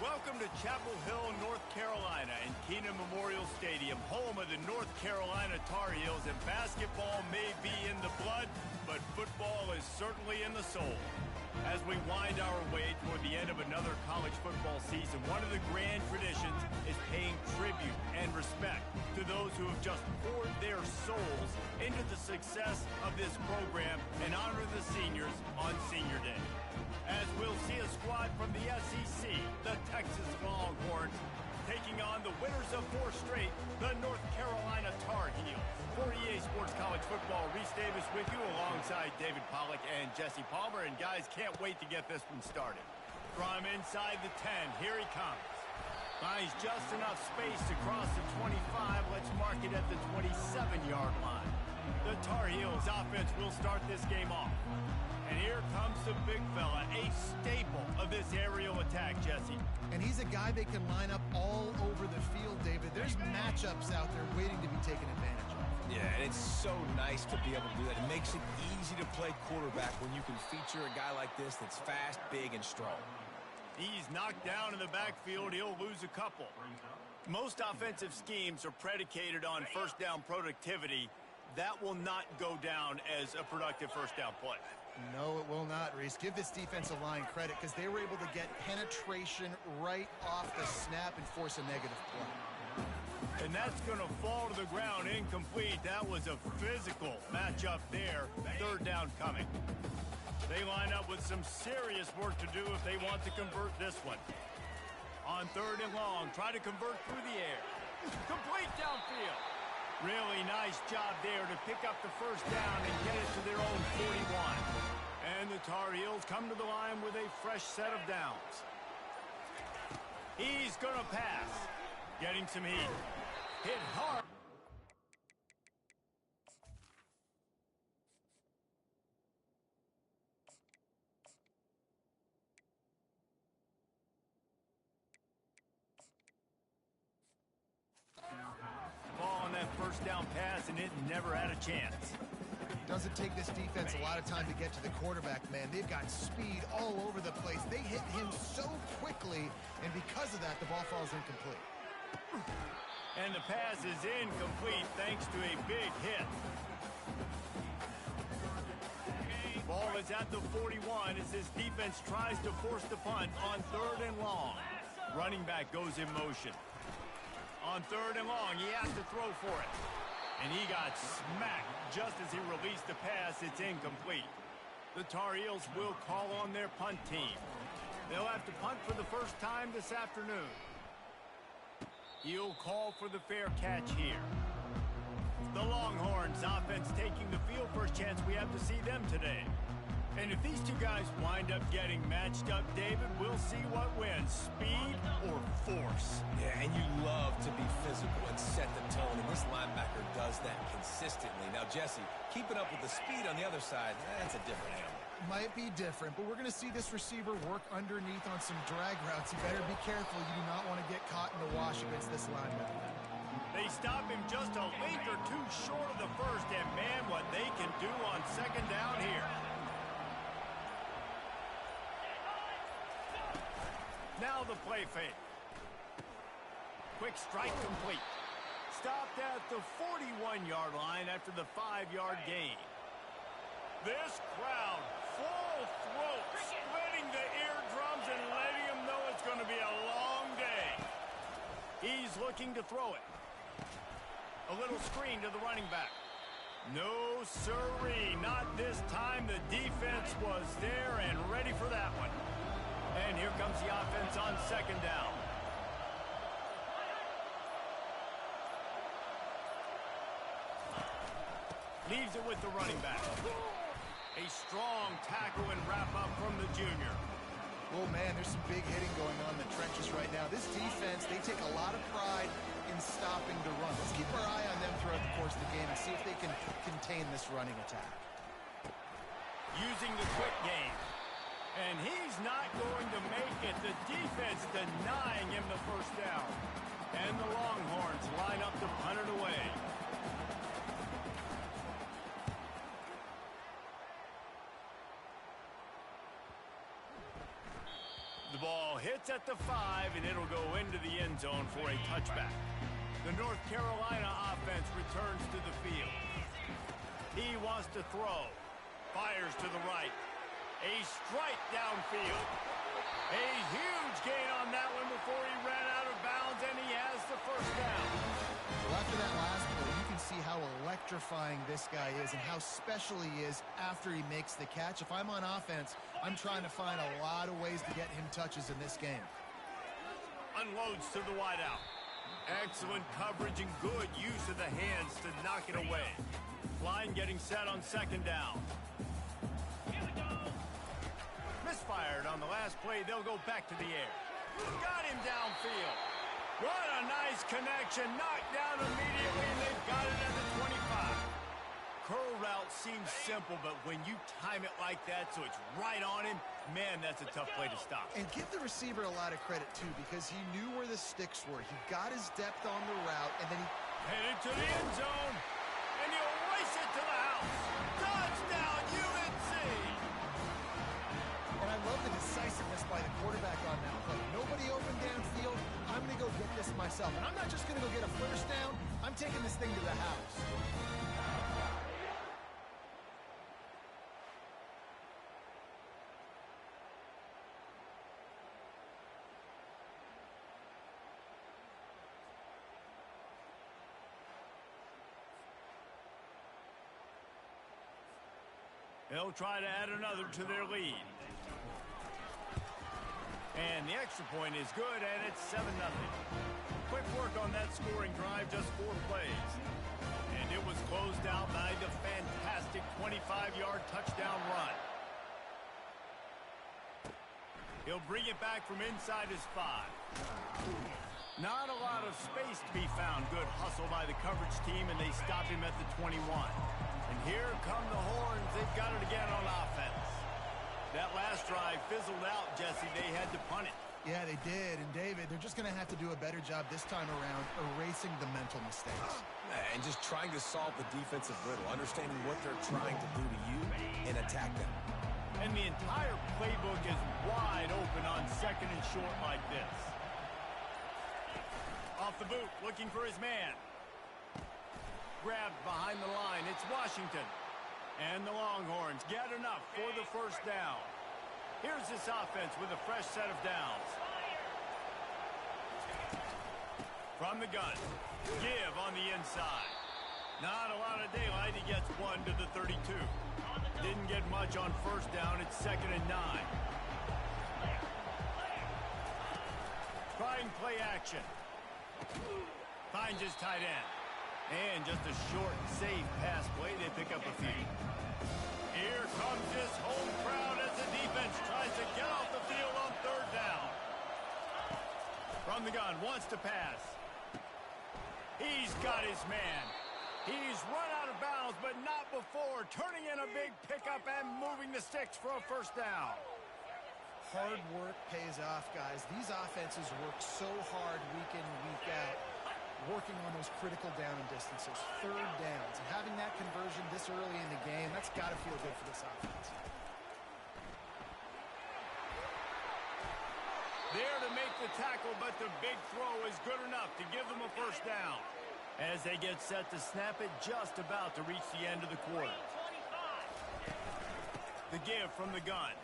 Welcome to Chapel Hill, North Carolina, and Keenan Memorial Stadium, home of the North Carolina Tar Heels. And basketball may be in the blood, but football is certainly in the soul. As we wind our way toward the end of another college football season, one of the grand traditions is paying tribute and respect to those who have just poured their souls into the success of this program and honor the seniors on Senior Day. As we'll see a squad from the SEC, the Texas Longhorns, taking on the winners of 4 straight, the North Carolina Tar Heels. For EA Sports College Football, Reese Davis with you alongside David Pollack and Jesse Palmer. And guys, can't wait to get this one started. From inside the 10, here he comes. Finds just enough space to cross the 25. Let's mark it at the 27-yard line. The Tar Heels offense will start this game off. And here comes the big fella, a staple of this aerial attack, Jesse. And he's a guy they can line up all over the field, David. There's matchups out there waiting to be taken advantage of. Yeah, and it's so nice to be able to do that. It makes it easy to play quarterback when you can feature a guy like this that's fast, big, and strong. He's knocked down in the backfield. He'll lose a couple. Most offensive schemes are predicated on first down productivity. That will not go down as a productive first down play. No, it will not, Reese. Give this defensive line credit because they were able to get penetration right off the snap and force a negative play. And that's going to fall to the ground incomplete. That was a physical matchup there. Third down coming. They line up with some serious work to do if they want to convert this one. On 3rd and long, try to convert through the air. Complete downfield. Really nice job there to pick up the first down and get it to their own 41. And the Tar Heels come to the line with a fresh set of downs. He's going to pass. Getting some heat. Hit hard. Ball on that first down pass, and it never had a chance. Doesn't take this defense a lot of time to get to the quarterback, man. They've got speed all over the place. They hit him so quickly, and because of that, the ball falls incomplete. And the pass is incomplete thanks to a big hit. Ball is at the 41 as this defense tries to force the punt on 3rd and long. Running back goes in motion. On 3rd and long, he has to throw for it. And he got smacked just as he released the pass. It's incomplete. The Tar Heels will call on their punt team. They'll have to punt for the first time this afternoon. He'll call for the fair catch here. The Longhorns offense taking the field. First chance we have to see them today. And if these two guys wind up getting matched up, David, we'll see what wins, speed or force. Yeah, and you love to be physical and set the tone, and this linebacker does that consistently. Now, Jesse, keeping up with the speed on the other side, that's a different animal. Might be different, but we're going to see this receiver work underneath on some drag routes. You better be careful. You do not want to get caught in the wash against this linebacker. They stop him just a length or two short of the first, and man, what they can do on 2nd down here. Now the play fake. Quick strike complete. Stopped at the 41-yard line after the 5-yard gain. This crowd, full throat, splitting the eardrums and letting them know it's going to be a long day. He's looking to throw it. A little screen to the running back. No siree, not this time. The defense was there and ready for that one. And here comes the offense on 2nd down. Leaves it with the running back. A strong tackle and wrap-up from the junior. Oh, man, there's some big hitting going on in the trenches right now. This defense, they take a lot of pride in stopping the run. Let's keep our eye on them throughout the course of the game and see if they can contain this running attack. Using the quick game. And he's not going to make it. The defense denying him the first down. And the Longhorns line up to punt it away. The ball hits at the 5, and it'll go into the end zone for a touchback. The North Carolina offense returns to the field. He wants to throw. Fires to the right. A strike downfield. A huge gain on that one before he ran out of bounds, and he has the first down. Well, after that last play, you can see how electrifying this guy is and how special he is after he makes the catch. If I'm on offense, I'm trying to find a lot of ways to get him touches in this game. Unloads to the wideout. Excellent coverage and good use of the hands to knock it away. Line getting set on second down. Misfired on the last play. They'll go back to the air. Got him downfield. What a nice connection. Knocked down immediately, and they've got it at the 25. Curl route seems simple, but when you time it like that so it's right on him, man, that's a tough play to stop. And give the receiver a lot of credit, too, because he knew where the sticks were. He got his depth on the route, and then he headed to the end zone, and he'll race it to the house. Touchdown, UNC! And I love the decisiveness by the quarterback on that play. Nobody open downfield. I'm going to go get this myself. And I'm not just going to go get a first down. I'm taking this thing to the house. They'll try to add another to their lead. And the extra point is good, and it's 7-0. Quick work on that scoring drive, just 4 plays. And it was closed out by the fantastic 25-yard touchdown run. He'll bring it back from inside his 5. Not a lot of space to be found. Good hustle by the coverage team, and they stop him at the 21. And here come the horns. They've got it again on offense. That last drive fizzled out, Jesse. They had to punt it. Yeah, they did. And, David, they're just going to have to do a better job this time around erasing the mental mistakes. And just trying to solve the defensive riddle, understanding what they're trying to do to you and attack them. And the entire playbook is wide open on second and short like this. Off the boot, looking for his man. Grabbed behind the line. It's Washington. And the Longhorns get enough for the first down. Here's this offense with a fresh set of downs. From the gun. Give on the inside. Not a lot of daylight. He gets 1 to the 32. Didn't get much on first down. It's 2nd and 9. Trying play action. Finds his tight end. And just a short, safe pass play. They pick up a few. Here comes this home crowd as the defense tries to get off the field on 3rd down. From the gun, wants to pass. He's got his man. He's run out of bounds, but not before. Turning in a big pickup and moving the sticks for a first down. Hard work pays off, guys. These offenses work so hard week in, week out, working on those critical down and distances, 3rd downs. And having that conversion this early in the game, that's got to feel good for this offense. There to make the tackle, but the big throw is good enough to give them a first down. As they get set to snap it, just about to reach the end of the quarter. The give from the gun.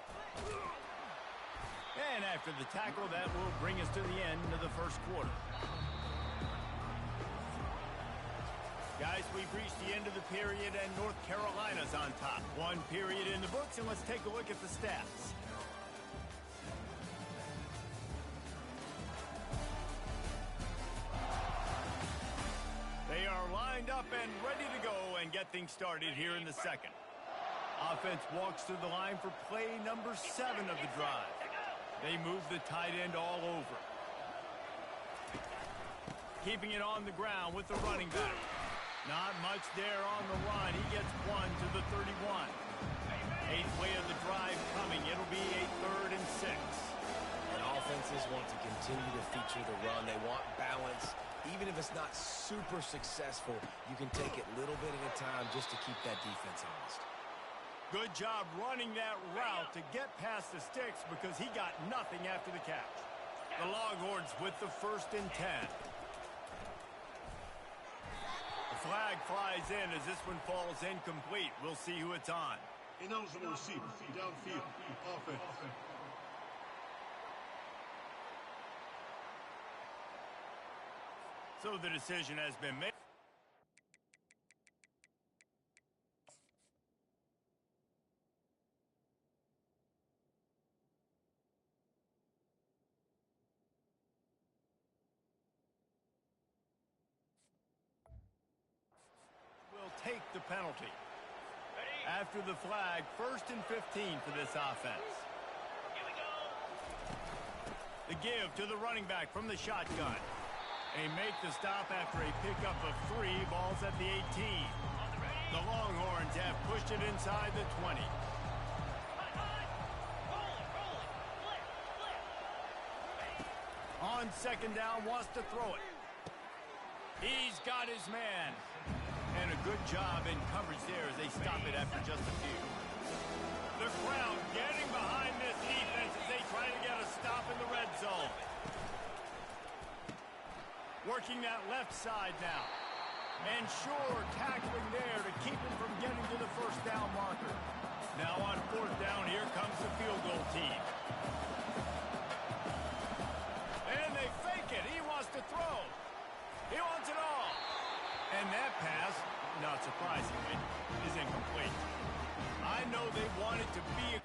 And after the tackle, that will bring us to the end of the first quarter. Guys, we've reached the end of the period, and North Carolina's on top. 1 period in the books, and let's take a look at the stats. They are lined up and ready to go and get things started here in the second. Offense walks through the line for play number 7 of the drive. They move the tight end all over. Keeping it on the ground with the running back. Not much there on the run. He gets 1 to the 31. 8th play of the drive coming. It'll be a 3rd and 6. And offenses want to continue to feature the run. They want balance. Even if it's not super successful, you can take it little bit at a time just to keep that defense honest. Good job running that route to get past the sticks because he got nothing after the catch. The Longhorns with the 1st and 10. The flag flies in as this one falls incomplete. We'll see who it's on. Ineligible receiver, downfield, offense. So the decision has been made. Will take the penalty. After the flag, 1st and 15 for this offense. The give to the running back from the shotgun. They make the stop after a pickup of 3 balls at the 18. The Longhorns have pushed it inside the 20. On 2nd down, wants to throw it. He's got his man. And a good job in coverage there as they stop it after just a few. The crowd getting behind this defense as they try to get a stop in the red zone. Working that left side now. And sure, tackling there to keep him from getting to the 1st down marker. Now on 4th down, here comes the field goal team. And they fake it. He wants to throw. He wants it all. And that pass, not surprisingly, is incomplete. I know they want it to be a...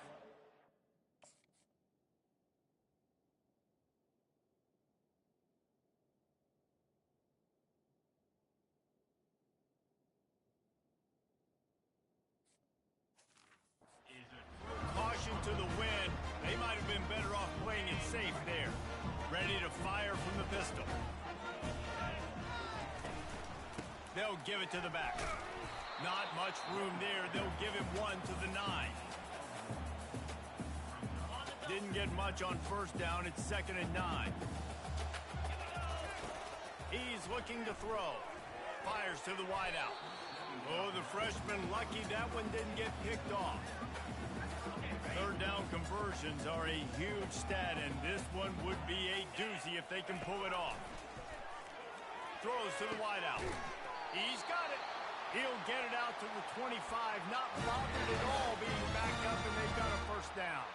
Caution to the wind. They might have been better off playing it safe there. Ready to fire from the pistol. They'll give it to the back. Not much room there. They'll give him 1 to the 9. Didn't get much on 1st down. It's 2nd and 9. He's looking to throw. Fires to the wideout. Oh, the freshman lucky that one didn't get picked off. 3rd down conversions are a huge stat, and this one would be a doozy if they can pull it off. Throws to the wideout. He's got it. He'll get it out to the 25, not bothered at all being backed up, and they've got a 1st down.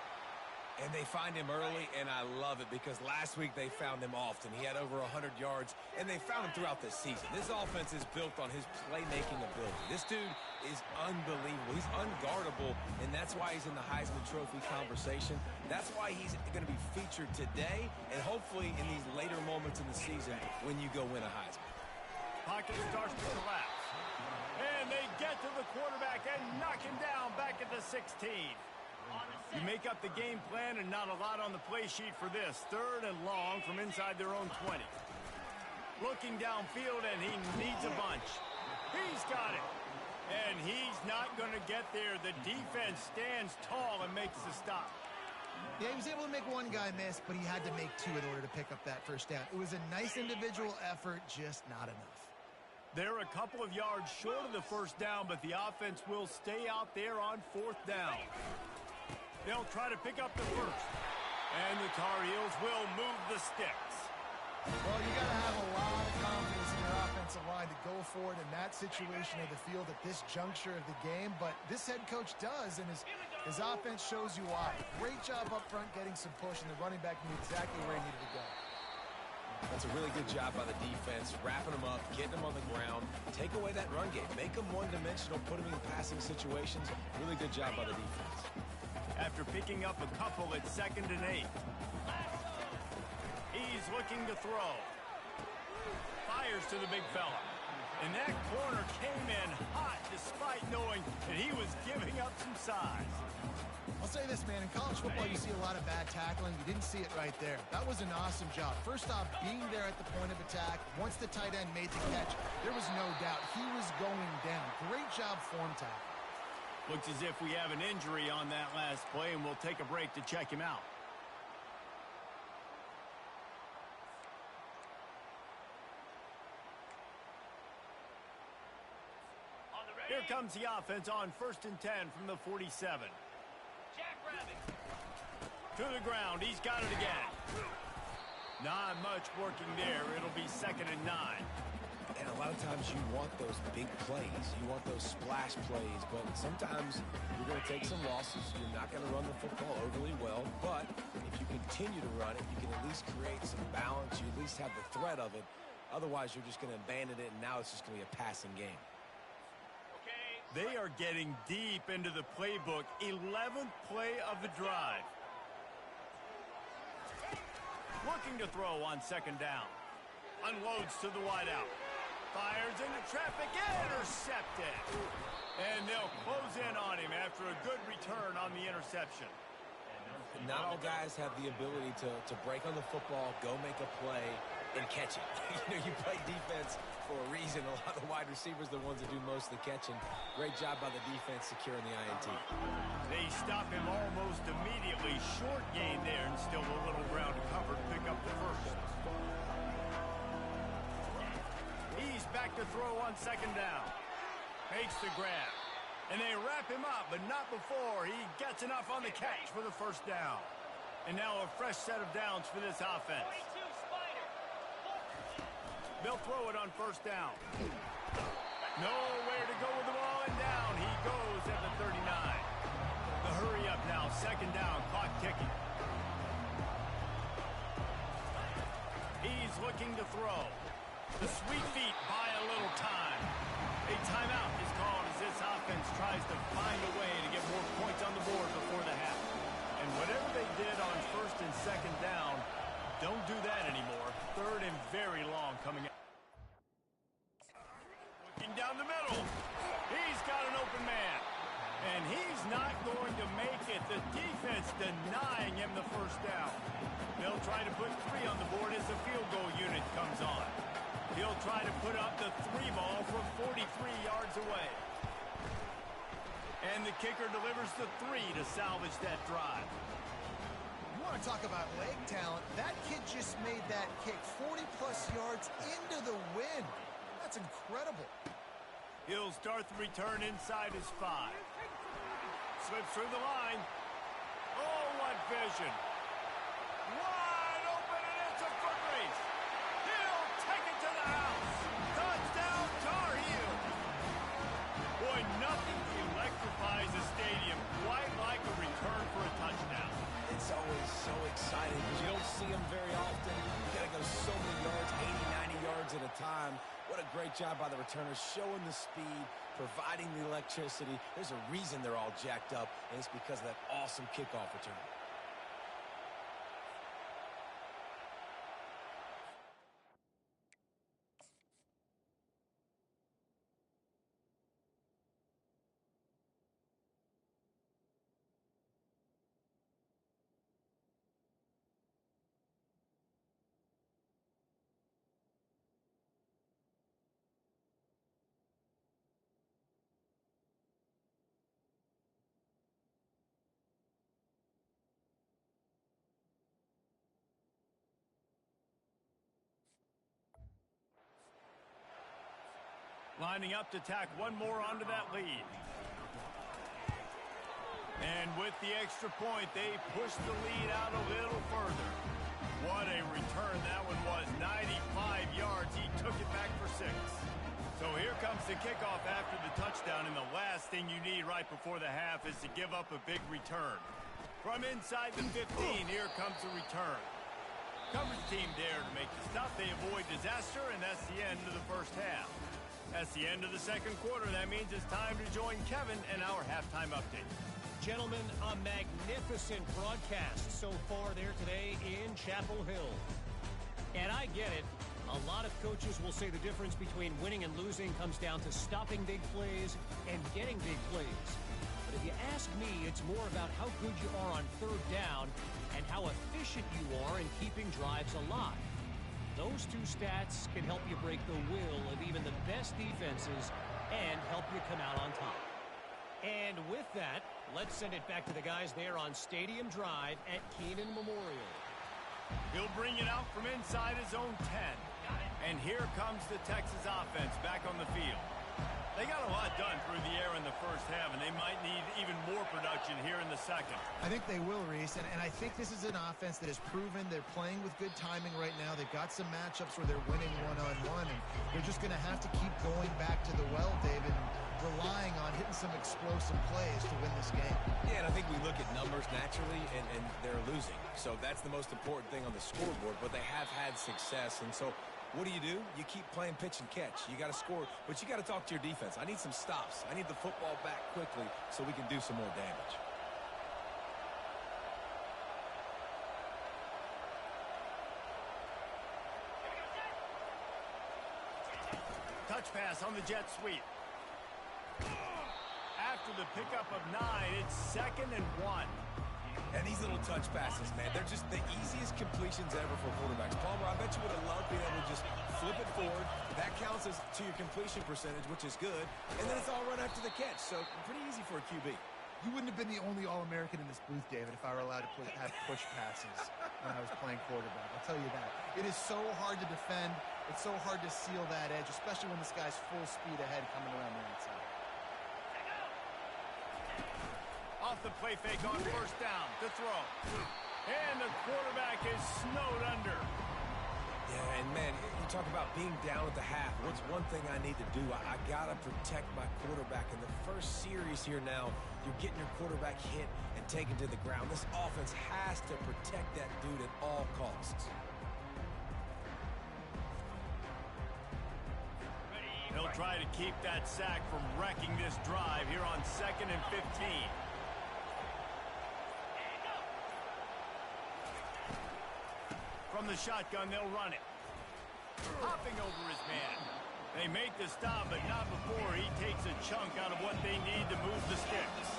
And they find him early, and I love it because last week they found him often. He had over 100 yards, and they found him throughout the season. This offense is built on his playmaking ability. This dude is unbelievable. He's unguardable, and that's why he's in the Heisman Trophy conversation. That's why he's going to be featured today and hopefully in these later moments in the season when you go win a Heisman. Pocket starts to collapse. And they get to the quarterback and knock him down back at the 16. You make up the game plan and not a lot on the play sheet for this. 3rd and long from inside their own 20. Looking downfield, and he needs a bunch. He's got it. And he's not going to get there. The defense stands tall and makes the stop. Yeah, he was able to make 1 guy miss, but he had to make 2 in order to pick up that 1st down. It was a nice individual effort, just not enough. They're a couple of yards short of the 1st down, but the offense will stay out there on 4th down. They'll try to pick up the 1st. And the Tar Heels will move the sticks. Well, you got to have a lot of confidence in your offensive line to go forward in that situation of the field at this juncture of the game, but this head coach does, and his offense shows you why. Great job up front getting some push, and the running back knew exactly where he needed to go. That's a really good job by the defense, wrapping them up, getting them on the ground, take away that run game, make them one-dimensional, put them in passing situations. Really good job by the defense. After picking up a couple at 2nd and 8. He's looking to throw. Fires to the big fella. And that corner came in hot despite knowing that he was giving up some size. I'll say this, man. In college football, you see a lot of bad tackling. You didn't see it right there. That was an awesome job. First off, being there at the point of attack. Once the tight end made the catch, there was no doubt he was going down. Great job form tackle. Looks as if we have an injury on that last play, and we'll take a break to check him out. Here comes the offense on 1st and 10 from the 47. To the ground. He's got it again. Not much working there. It'll be 2nd and 9. And a lot of times you want those big plays. You want those splash plays. But sometimes you're going to take some losses. You're not going to run the football overly well. But if you continue to run it, you can at least create some balance. You at least have the threat of it. Otherwise, you're just going to abandon it, and now it's just going to be a passing game. They are getting deep into the playbook. 11th play of the drive. Looking to throw on 2nd down. Unloads to the wideout. Fires into traffic. Intercepted. And they'll close in on him after a good return on the interception. Not all guys have the ability to break on the football, go make a play, and catch it. You play defense for a reason. A lot of the wide receivers are the ones that do most of the catching. Great job by the defense securing the INT. They stop him almost immediately. Short gain there, and still a little ground covered. Pick up the first. He's back to throw on 2nd down. Makes the grab. And they wrap him up, but not before he gets enough on the catch for the 1st down. And now a fresh set of downs for this offense. They'll throw it on 1st down. Nowhere to go with the ball, and down he goes at the 39. The hurry up now, 2nd down, clock ticking. He's looking to throw. The sweet feet buy a little time. A timeout is called as this offense tries to find a way to get more points on the board before the half. And whatever they did on 1st and 2nd down, don't do that anymore. 3rd and very long coming out. Looking down the middle. He's got an open man. And he's not going to make it. The defense denying him the 1st down. They'll try to put 3 on the board as the field goal unit comes on. He'll try to put up the 3 ball from 43 yards away. And the kicker delivers the 3 to salvage that drive. You want to talk about leg talent? That kid just made that kick 40-plus yards into the wind. That's incredible. He'll start the return inside his 5. Slips through the line. Oh, what vision. Wide open, and it's a foot race. He'll take it to the house. Touchdown, Tar Heels. Boy, nothing electrifies a stadium quite like a return for a touchdown. It's always so exciting because you don't see them very often. You got to go so many yards, 80, 90 yards at a time. What a great job by the returners, showing the speed, providing the electricity. There's a reason they're all jacked up, and it's because of that awesome kickoff return. Lining up to tack one more onto that lead. And with the extra point, they push the lead out a little further. What a return that one was. 95 yards. He took it back for 6. So here comes the kickoff after the touchdown, and the last thing you need right before the half is to give up a big return. From inside the 15, here comes the return. Coverage team there to make the stop. They avoid disaster, and that's the end of the 1st half. That's the end of the 2nd quarter. That means it's time to join Kevin and our halftime update. Gentlemen, a magnificent broadcast so far there today in Chapel Hill. And I get it. A lot of coaches will say the difference between winning and losing comes down to stopping big plays and getting big plays. But if you ask me, it's more about how good you are on 3rd down and how efficient you are in keeping drives alive. Those 2 stats can help you break the will of even the best defenses and help you come out on top. And with that, let's send it back to the guys there on Stadium Drive at Kenan Memorial. He'll bring it out from inside his own 10. And here comes the Texas offense back on the field. They got a lot done through the air in the first half, and they might need even more production here in the second. I think they will, Reese, and I think this is an offense that has proven they're playing with good timing right now. They've got some matchups where they're winning one-on-one, and they're just going to have to keep going back to the well, David, and relying on hitting some explosive plays to win this game. Yeah, and I think we look at numbers naturally, and they're losing. So that's the most important thing on the scoreboard, but they have had success, and so what do? You keep playing pitch and catch. You got to score, but you got to talk to your defense. I need some stops. I need the football back quickly so we can do some more damage. Touch pass on the jet sweep. After the pickup of 9, it's 2nd and 1. And these little touch passes, man, they're just the easiest completions ever for quarterbacks. Palmer, I bet you would have loved being able to just flip it forward. That counts as to your completion percentage, which is good. And then it's all run after the catch, so pretty easy for a QB. You wouldn't have been the only All-American in this booth, David, if I were allowed to have push passes when I was playing quarterback. I'll tell you that. It is so hard to defend. It's so hard to seal that edge, especially when this guy's full speed ahead coming around the outside. Off the play fake on first down to throw. And the quarterback is snowed under. Yeah, and man, you talk about being down at the half. What's one thing I need to do? I got to protect my quarterback. In the first series here now, you're getting your quarterback hit and taken to the ground. This offense has to protect that dude at all costs. He'll try to keep that sack from wrecking this drive here on 2nd and 15. From the shotgun, they'll run it. Hopping over his man. They make the stop, but not before he takes a chunk out of what they need to move the sticks.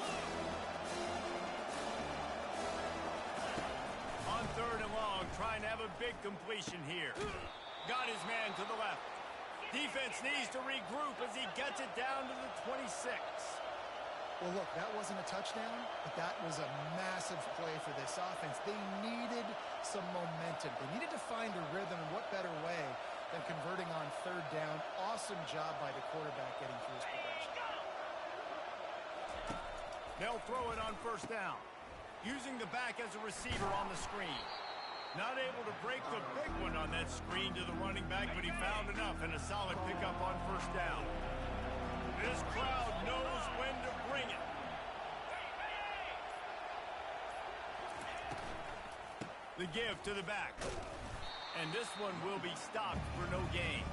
On 3rd and long, trying to have a big completion here. Got his man to the left. Defense needs to regroup as he gets it down to the 26. Well, look, that wasn't a touchdown, but that was a massive play for this offense. They needed some momentum. They needed to find a rhythm, and what better way than converting on 3rd down. Awesome job by the quarterback getting through his progression. They'll throw it on 1st down, using the back as a receiver on the screen. Not able to break the big one on that screen to the running back, but he found enough and a solid pickup on 1st down. This crowd knows when to bring it. The give to the back. And this one will be stopped for no gain.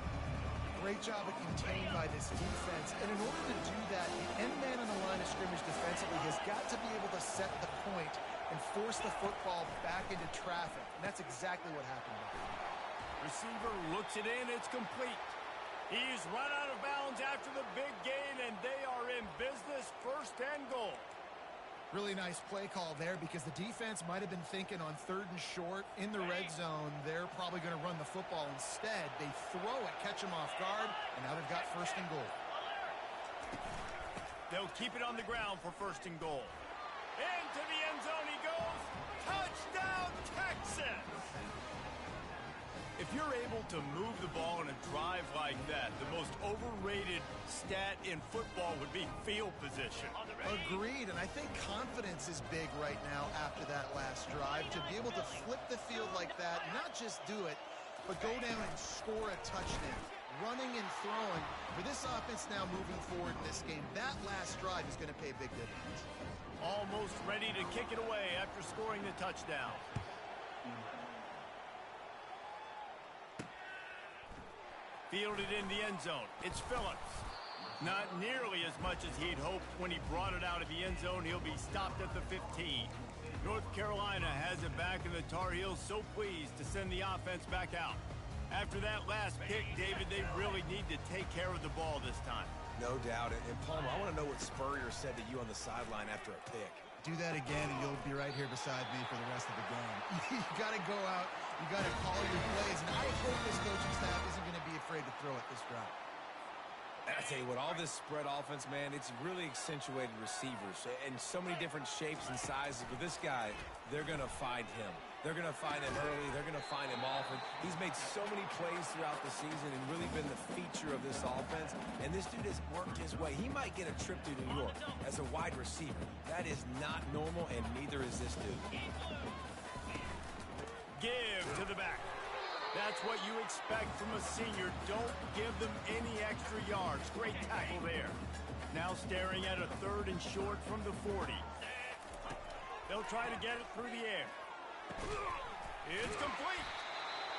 Great job of contained by this defense. And in order to do that, the end man on the line of scrimmage defensively has got to be able to set the point and force the football back into traffic. And that's exactly what happened. Receiver looks it in. It's complete. He's run out of bounds after the big gain, and they are in business. 1st and goal. Really nice play call there because the defense might have been thinking on 3rd and short in the red zone. They're probably going to run the football instead. They throw it, catch them off guard, and now they've got 1st and goal. They'll keep it on the ground for 1st and goal. Into the end zone he goes. Touchdown, Texas! If you're able to move the ball in a drive like that, the most overrated stat in football would be field position. Agreed, and I think confidence is big right now after that last drive. To be able to flip the field like that, not just do it, but go down and score a touchdown. Running and throwing. For this offense now moving forward in this game, that last drive is going to pay big dividends. Almost ready to kick it away after scoring the touchdown. Fielded in the end zone. It's Phillips. Not nearly as much as he'd hoped when he brought it out of the end zone. He'll be stopped at the 15. North Carolina has it back, and the Tar Heels so pleased to send the offense back out. After that last pick, David, they really need to take care of the ball this time. No doubt. And Palmer, I want to know what Spurrier said to you on the sideline after a pick. Do that again, and you'll be right here beside me for the rest of the game. You got to go out. You got to call your plays. And I hope this coaching staff isn't going to be afraid to throw it this drive. I tell you what, all this spread offense, man, it's really accentuated receivers and so many different shapes and sizes. But this guy, they're going to find him. They're going to find him early. They're going to find him often. He's made so many plays throughout the season and really been the feature of this offense. And this dude has worked his way. He might get a trip to New York as a wide receiver. That is not normal, and neither is this dude. Give to the back. That's what you expect from a senior. Don't give them any extra yards. Great tackle there. Now staring at a 3rd and short from the 40. They'll try to get it through the air. It's complete.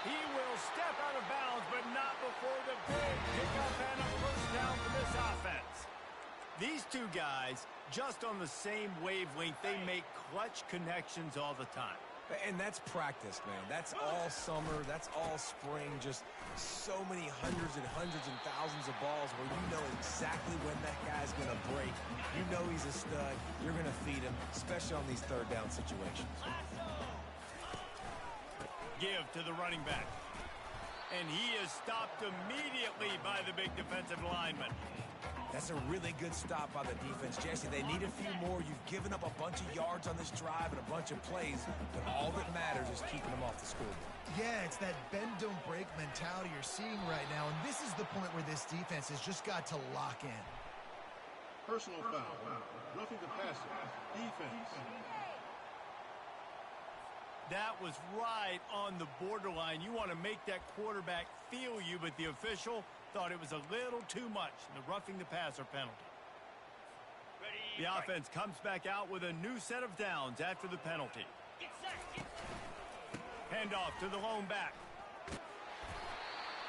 He will step out of bounds, but not before the big pickup and a first down for this offense. These two guys, just on the same wavelength, they make clutch connections all the time. And that's practice, man. That's all summer. That's all spring. Just so many hundreds and thousands of balls where you know exactly when that guy's going to break. You know he's a stud. You're going to feed him, especially on these 3rd down situations. Give to the running back. And he is stopped immediately by the big defensive lineman. That's a really good stop by the defense. Jesse, they need a few more. You've given up a bunch of yards on this drive and a bunch of plays, but all that matters is keeping them off the scoreboard. Yeah, it's that bend, don't break mentality you're seeing right now, and this is the point where this defense has just got to lock in. Personal foul. Roughing the passer. Defense. That was right on the borderline. You want to make that quarterback feel you, but the official thought it was a little too much, the roughing the passer penalty. The offense comes back out with a new set of downs after the penalty. Handoff to the lone back.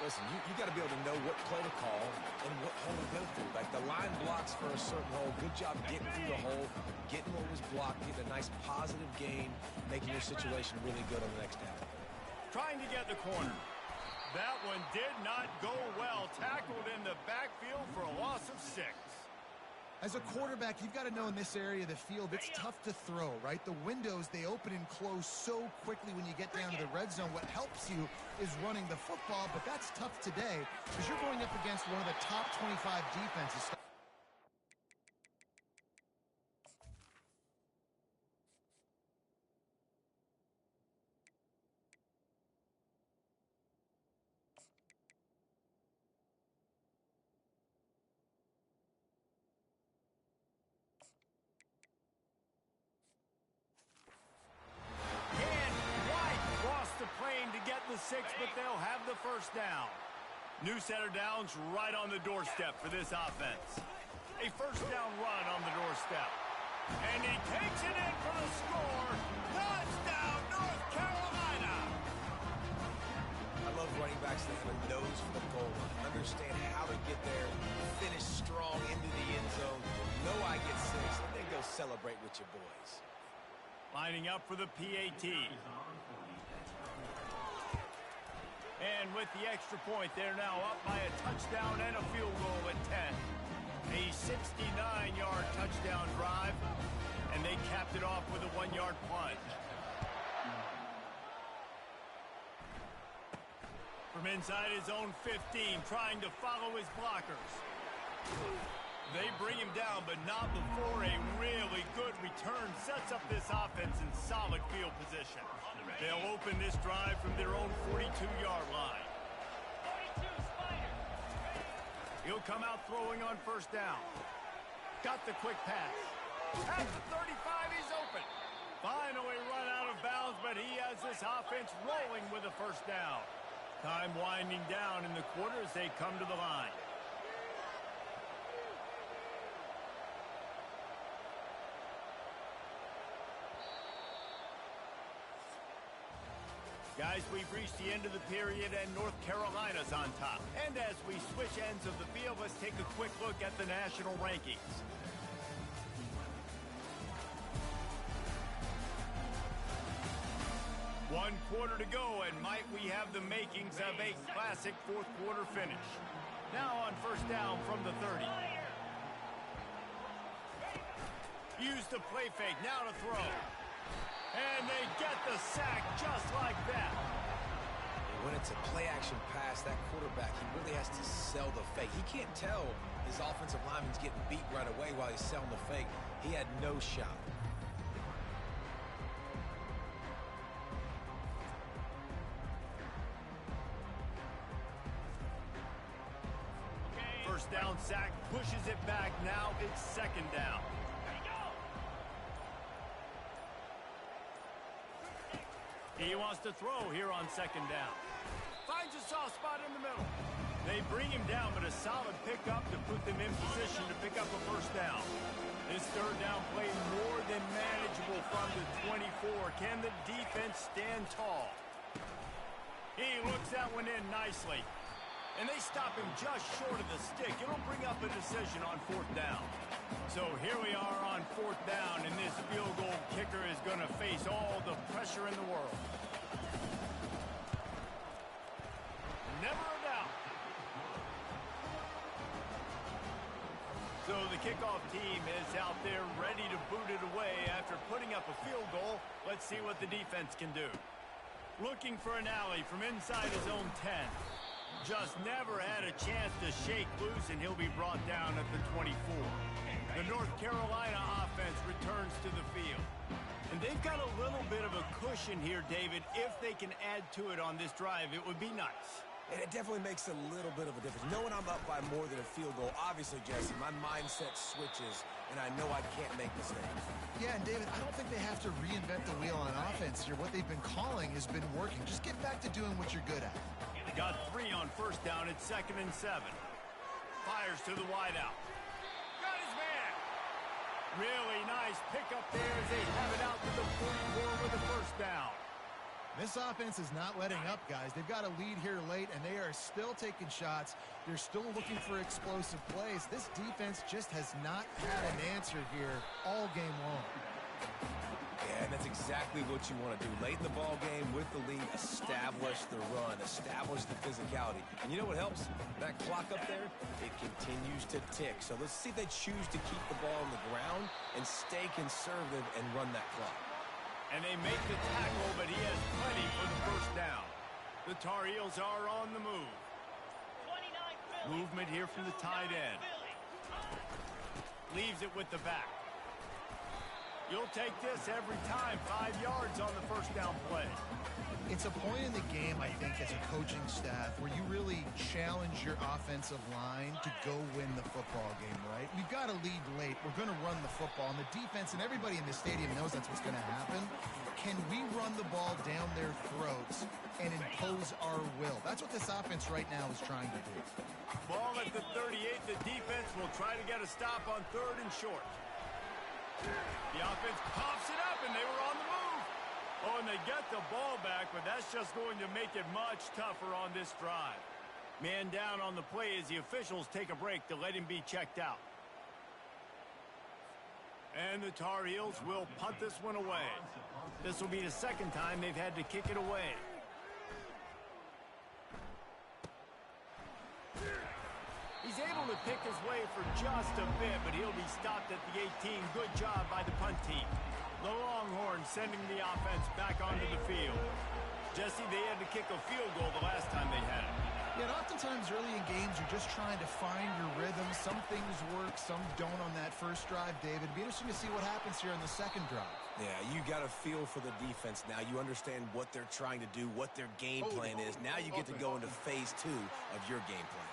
Listen, you got to be able to know what play to call and what hole to go through. Like the line blocks for a certain hole. Good job getting through the hole, getting what was blocked, getting a nice positive gain, making your situation really good on the next down. Trying to get the corner. That one did not go well. Tackled in the backfield for a loss of 6. As a quarterback, you've got to know in this area of the field, it's tough to throw, right? The windows, they open and close so quickly when you get down to the red zone. What helps you is running the football, but that's tough today because you're going up against one of the top 25 defenses. To get the 6, but they'll have the first down. New set of downs right on the doorstep for this offense. A first down run on the doorstep. And he takes it in for the score. Touchdown, North Carolina! I love running backs that have a nose for the goal line. Understand how to get there, finish strong into the end zone. Know I get 6, and then go celebrate with your boys. Lining up for the PAT. And with the extra point, they're now up by a touchdown and a field goal at 10. A 69-yard touchdown drive, and they capped it off with a 1-yard plunge. From inside his own 15, trying to follow his blockers. They bring him down, but not before a really good return sets up this offense in solid field position. They'll open this drive from their own 42-yard line. He'll come out throwing on first down. Got the quick pass. At the 35, he's open. Finally run out of bounds, but he has this offense rolling with a first down. Time winding down in the quarter as they come to the line. Guys, we've reached the end of the period, and North Carolina's on top. And as we switch ends of the field, let's take a quick look at the national rankings. One quarter to go, and might we have the makings of a classic fourth-quarter finish. Now on first down from the 30. Use the play fake, now to throw. And they get the sack just like that. When it's a play-action pass, that quarterback, he really has to sell the fake. He can't tell his offensive lineman's getting beat right away while he's selling the fake. He had no shot. First down sack, pushes it back. Now it's second down. He wants to throw here on second down. Finds a soft spot in the middle. They bring him down, but a solid pickup to put them in position to pick up a first down. This third down play more than manageable from the 24. Can the defense stand tall? He looks that one in nicely. And they stop him just short of the stick. It'll bring up a decision on fourth down. So here we are on fourth down, and this field goal kicker is going to face all the pressure in the world. Never a doubt. So the kickoff team is out there ready to boot it away after putting up a field goal. Let's see what the defense can do. Looking for an alley from inside his own 10. Just never had a chance to shake loose, and he'll be brought down at the 24. The North Carolina offense returns to the field. And they've got a little bit of a cushion here, David. If they can add to it on this drive, it would be nice. And it definitely makes a little bit of a difference. Knowing I'm up by more than a field goal, obviously, Jesse, my mindset switches, and I know I can't make mistakes. Yeah, and David, I don't think they have to reinvent the wheel on offense here. What they've been calling has been working. Just get back to doing what you're good at. Got 3 on first down. It's 2nd and 7. Fires to the wideout. Got his man. Really nice pickup there as they have it out to the 44 with the first down. This offense is not letting up, guys. They've got a lead here late, and they are still taking shots. They're still looking for explosive plays. This defense just has not had an answer here all game long. Yeah, and that's exactly what you want to do. Late in the ball game with the lead, establish the run, establish the physicality. And you know what helps? That clock up there, it continues to tick. So let's see if they choose to keep the ball on the ground and stay conservative and run that clock. And they make the tackle, but he has plenty for the first down. The Tar Heels are on the move. Movement here from the tight end. Leaves it with the back. You'll take this every time. 5 yards on the first down play. It's a point in the game, I think, as a coaching staff where you really challenge your offensive line to go win the football game, right? We've got a lead late. We're going to run the football. And the defense and everybody in the stadium knows that's what's going to happen. Can we run the ball down their throats and impose our will? That's what this offense right now is trying to do. Ball at the 38. The defense will try to get a stop on 3rd and short. The offense pops it up, and they were on the move. Oh, and they get the ball back, but that's just going to make it much tougher on this drive. Man down on the play as the officials take a break to let him be checked out. And the Tar Heels will punt this one away. This will be the 2nd time they've had to kick it away. He's able to pick his way for just a bit, but he'll be stopped at the 18. Good job by the punt team. The Longhorns sending the offense back onto the field. Jesse, they had to kick a field goal the last time they had it. Yeah, and oftentimes early in games, you're just trying to find your rhythm. Some things work, some don't on that first drive, David. It'd be interesting to see what happens here on the second drive. Yeah, you got a feel for the defense now. You understand what they're trying to do, what their game plan is. Now you get to go into phase 2 of your game plan.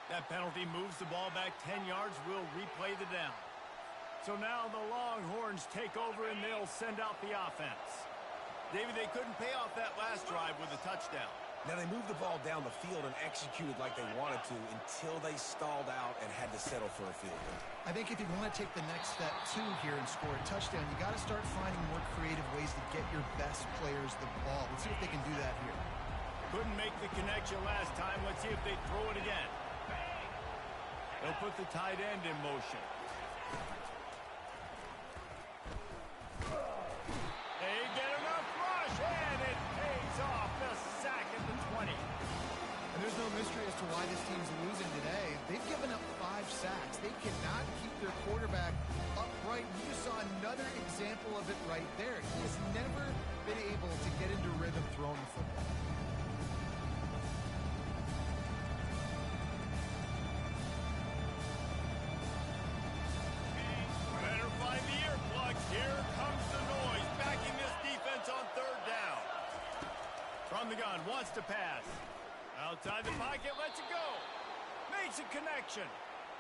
That penalty moves the ball back 10 yards. We'll replay the down. So now the Longhorns take over, and they'll send out the offense. David, they couldn't pay off that last drive with a touchdown. Now they moved the ball down the field and executed like they wanted to until they stalled out and had to settle for a field goal. I think if you want to take the next step, too, here and score a touchdown, you got to start finding more creative ways to get your best players the ball. Let's see if they can do that here. Couldn't make the connection last time. Let's see if they throw it again. They'll put the tight end in motion. They get enough rush, and it pays off. The sack at the 20. And there's no mystery as to why this team's losing today. They've given up 5 sacks. They cannot keep their quarterback upright. You just saw another example of it right there. He has never been able to get into rhythm throwing the football. From the gun, wants to pass. Outside the pocket, lets it go. Makes a connection.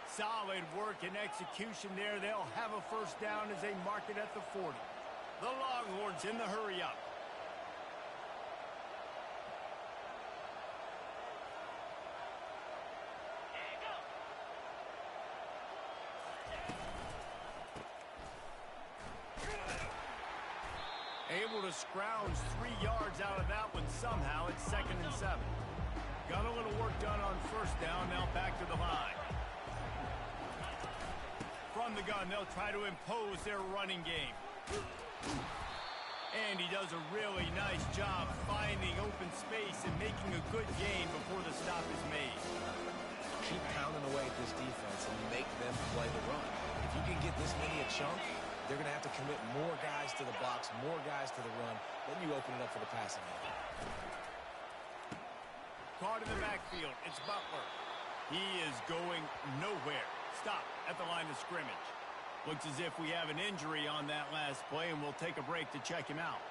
Solid work and execution there. They'll have a first down as they mark it at the 40. The Longhorns in the hurry up. Able to scrounge 3 yards out of that one somehow. It's 2nd and 7. Got a little work done on first down. Now back to the line. From the gun, they'll try to impose their running game. And he does a really nice job finding open space and making a good game before the stop is made. Keep pounding away at this defense and make them play the run. If you can get this many a chunk, they're going to have to commit more guys to the box, more guys to the run. Then you open it up for the passing game. Caught in the backfield. It's Butler. He is going nowhere. Stop at the line of scrimmage. Looks as if we have an injury on that last play, and we'll take a break to check him out.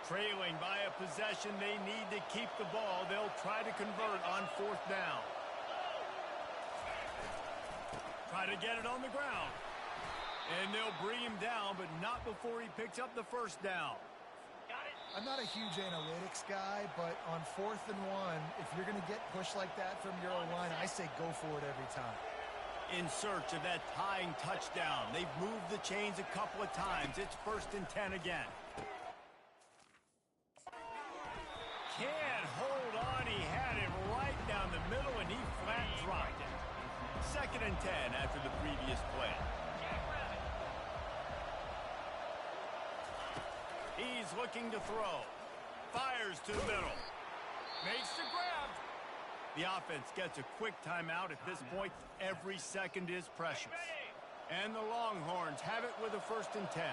Trailing by a possession, they need to keep the ball. They'll try to convert on 4th down. Try to get it on the ground. And they'll bring him down, but not before he picks up the first down. I'm not a huge analytics guy, but on 4th and 1, if you're going to get pushed like that from your O-line, I say go for it every time. In search of that tying touchdown. They've moved the chains a couple of times. It's 1st and 10 again. Can't hold on. He had it right down the middle, and he flat dropped it. 2nd and 10 after the previous play. He's looking to throw. Fires to the middle. Makes the grab. The offense gets a quick timeout. At this point, every second is precious. And the Longhorns have it with a 1st and 10.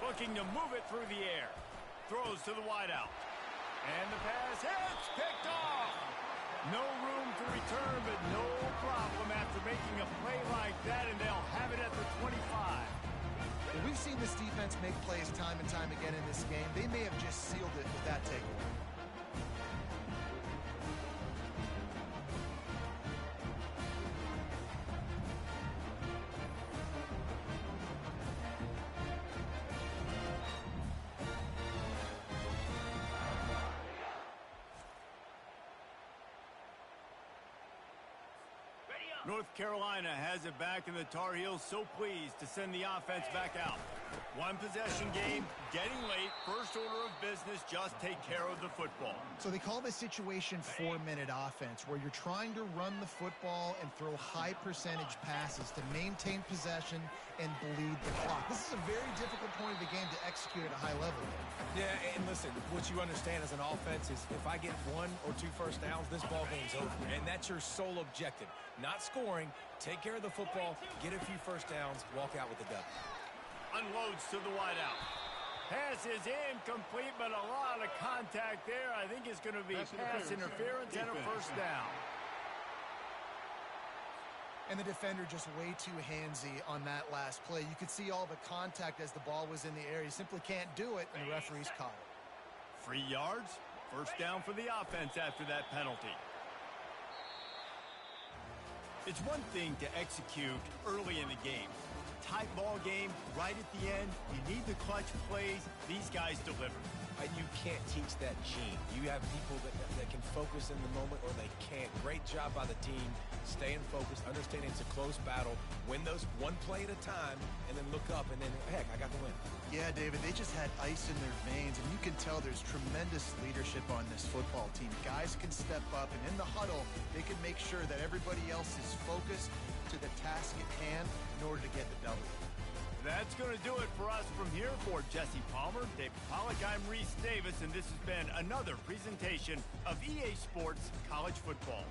Looking to move it through the air. Throws to the wideout. And the pass hits. Picked off. No room to return, but no problem after making a play like that, and they'll have it at the 25. Well, we've seen this defense make plays time and time again in this game. They may have just sealed it with that takeaway. North Carolina has it back, and the Tar Heels so pleased to send the offense back out. One possession game, getting late, first order of business, just take care of the football. So they call this situation 4-minute offense, where you're trying to run the football and throw high percentage passes to maintain possession and bleed the clock. This is a very difficult point of the game to execute at a high level. Yeah, and listen, what you understand as an offense is if I get 1 or 2 first downs, this ball game's over. And that's your sole objective. Not scoring, take care of the football, get a few first downs, walk out with the W. Unloads to the wideout. Pass is incomplete, but a lot of contact there. I think it's going to be pass interference and a first down. And the defender just way too handsy on that last play. You could see all the contact as the ball was in the air. He simply can't do it, and the referee's caught it. 3 yards, first down for the offense after that penalty. It's one thing to execute early in the game. Tight ball game, right at the end. You need the clutch plays. These guys deliver. And you can't teach that gene. You have people that can focus in the moment or they can't. Great job by the team, staying focused, understanding it's a close battle, win those one play at a time, and then look up, and then, heck, I got the win. Yeah, David, they just had ice in their veins, and you can tell there's tremendous leadership on this football team. Guys can step up, and in the huddle, they can make sure that everybody else is focused to the task at hand in order to get the W. That's going to do it for us from here. For Jesse Palmer, David Pollack, I'm Reese Davis, and this has been another presentation of EA Sports College Football.